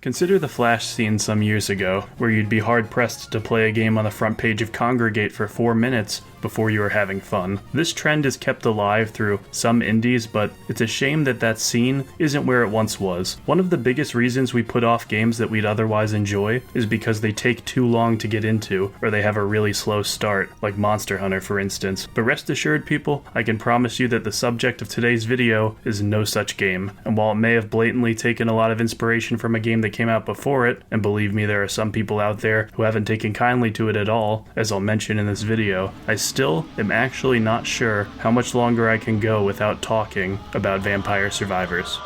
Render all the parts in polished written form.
Consider the Flash scene some years ago, where you'd be hard-pressed to play a game on the front page of Congregate for 4 minutes before you were having fun. This trend is kept alive through some indies, but it's a shame that that scene isn't where it once was. One of the biggest reasons we put off games that we'd otherwise enjoy is because they take too long to get into, or they have a really slow start, like Monster Hunter for instance. But rest assured people, I can promise you that the subject of today's video is no such game. And while it may have blatantly taken a lot of inspiration from a game that came out before it, and believe me, there are some people out there who haven't taken kindly to it at all, as I'll mention in this video, I still am actually not sure how much longer I can go without talking about Vampire Survivors.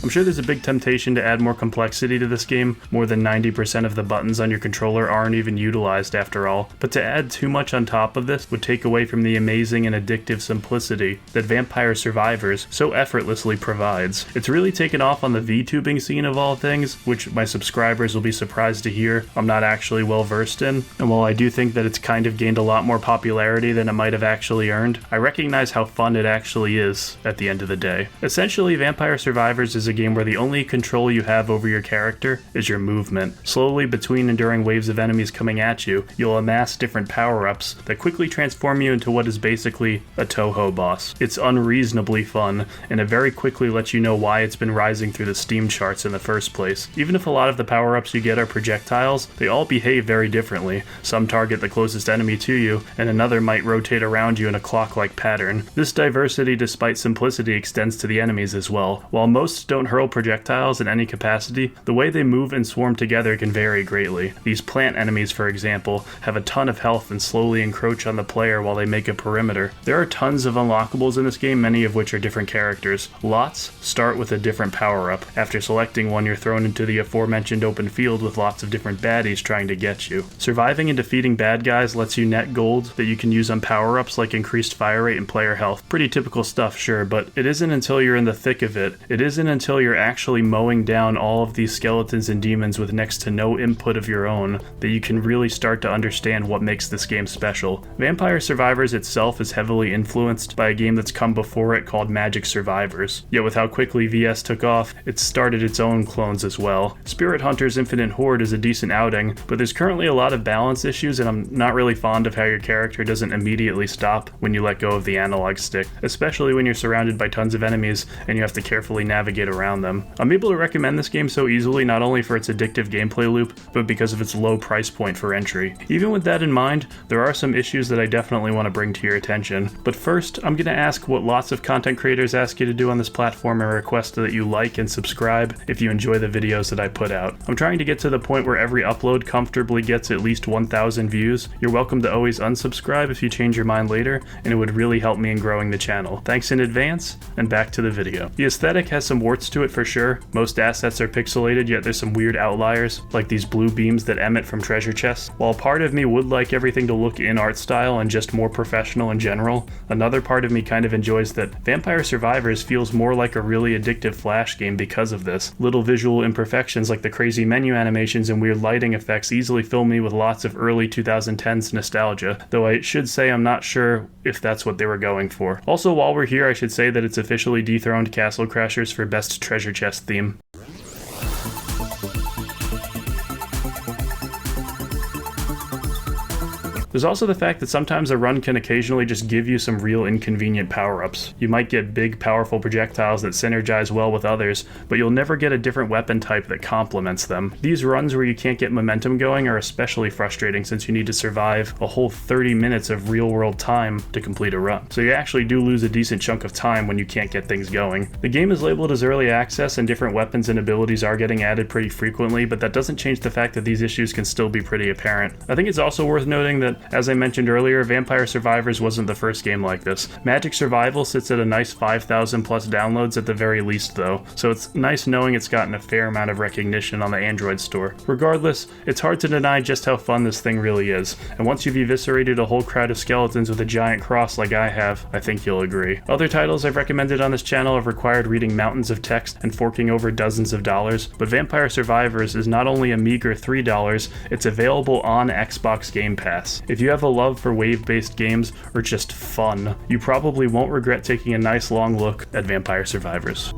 I'm sure there's a big temptation to add more complexity to this game. More than 90% of the buttons on your controller aren't even utilized after all. But to add too much on top of this would take away from the amazing and addictive simplicity that Vampire Survivors so effortlessly provides. It's really taken off on the VTubing scene of all things, which my subscribers will be surprised to hear I'm not actually well versed in. And while I do think that it's kind of gained a lot more popularity than it might have actually earned, I recognize how fun it actually is at the end of the day. Essentially, Vampire Survivors is a game where the only control you have over your character is your movement. Slowly between and during waves of enemies coming at you, you'll amass different power-ups that quickly transform you into what is basically a touhou boss. It's unreasonably fun, and it very quickly lets you know why it's been rising through the Steam charts in the first place. Even if a lot of the power-ups you get are projectiles, they all behave very differently. Some target the closest enemy to you, and another might rotate around you in a clock-like pattern. This diversity, despite simplicity, extends to the enemies as well. While most don't hurl projectiles in any capacity, the way they move and swarm together can vary greatly. These plant enemies, for example, have a ton of health and slowly encroach on the player while they make a perimeter. There are tons of unlockables in this game, many of which are different characters. Lots start with a different power-up. After selecting one, you're thrown into the aforementioned open field with lots of different baddies trying to get you. Surviving and defeating bad guys lets you net gold that you can use on power-ups like increased fire rate and player health. Pretty typical stuff, sure, but it isn't until you're in the thick of it. It isn't until you're actually mowing down all of these skeletons and demons with next to no input of your own that you can really start to understand what makes this game special. Vampire Survivors itself is heavily influenced by a game that's come before it called Magic Survivors. Yet with how quickly VS took off, it started its own clones as well. Spirit Hunter's Infinite Horde is a decent outing, but there's currently a lot of balance issues, and I'm not really fond of how your character doesn't immediately stop when you let go of the analog stick, especially when you're surrounded by tons of enemies and you have to carefully navigate around them. I'm able to recommend this game so easily not only for its addictive gameplay loop, but because of its low price point for entry. Even with that in mind, there are some issues that I definitely want to bring to your attention. But first, I'm going to ask what lots of content creators ask you to do on this platform and request that you like and subscribe if you enjoy the videos that I put out. I'm trying to get to the point where every upload comfortably gets at least 1,000 views. You're welcome to always unsubscribe if you change your mind later, and it would really help me in growing the channel. Thanks in advance, and back to the video. The aesthetic has some warts to it for sure. Most assets are pixelated, yet there's some weird outliers, like these blue beams that emit from treasure chests. While part of me would like everything to look in art style and just more professional in general, another part of me kind of enjoys that Vampire Survivors feels more like a really addictive Flash game because of this. Little visual imperfections like the crazy menu animations and weird lighting effects easily fill me with lots of early 2010s nostalgia, though I should say I'm not sure if that's what they were going for. Also, while we're here, I should say that it's officially dethroned Castle Crashers for best treasure chest theme. There's also the fact that sometimes a run can occasionally just give you some real inconvenient power-ups. You might get big, powerful projectiles that synergize well with others, but you'll never get a different weapon type that complements them. These runs where you can't get momentum going are especially frustrating since you need to survive a whole 30 minutes of real-world time to complete a run. So you actually do lose a decent chunk of time when you can't get things going. The game is labeled as early access and different weapons and abilities are getting added pretty frequently, but that doesn't change the fact that these issues can still be pretty apparent. I think it's also worth noting that, as I mentioned earlier, Vampire Survivors wasn't the first game like this. Magic Survival sits at a nice 5,000 plus downloads at the very least though, so it's nice knowing it's gotten a fair amount of recognition on the Android store. Regardless, it's hard to deny just how fun this thing really is, and once you've eviscerated a whole crowd of skeletons with a giant cross like I have, I think you'll agree. Other titles I've recommended on this channel have required reading mountains of text and forking over dozens of dollars, but Vampire Survivors is not only a meager $3, it's available on Xbox Game Pass. If you have a love for wave-based games or just fun, you probably won't regret taking a nice long look at Vampire Survivors.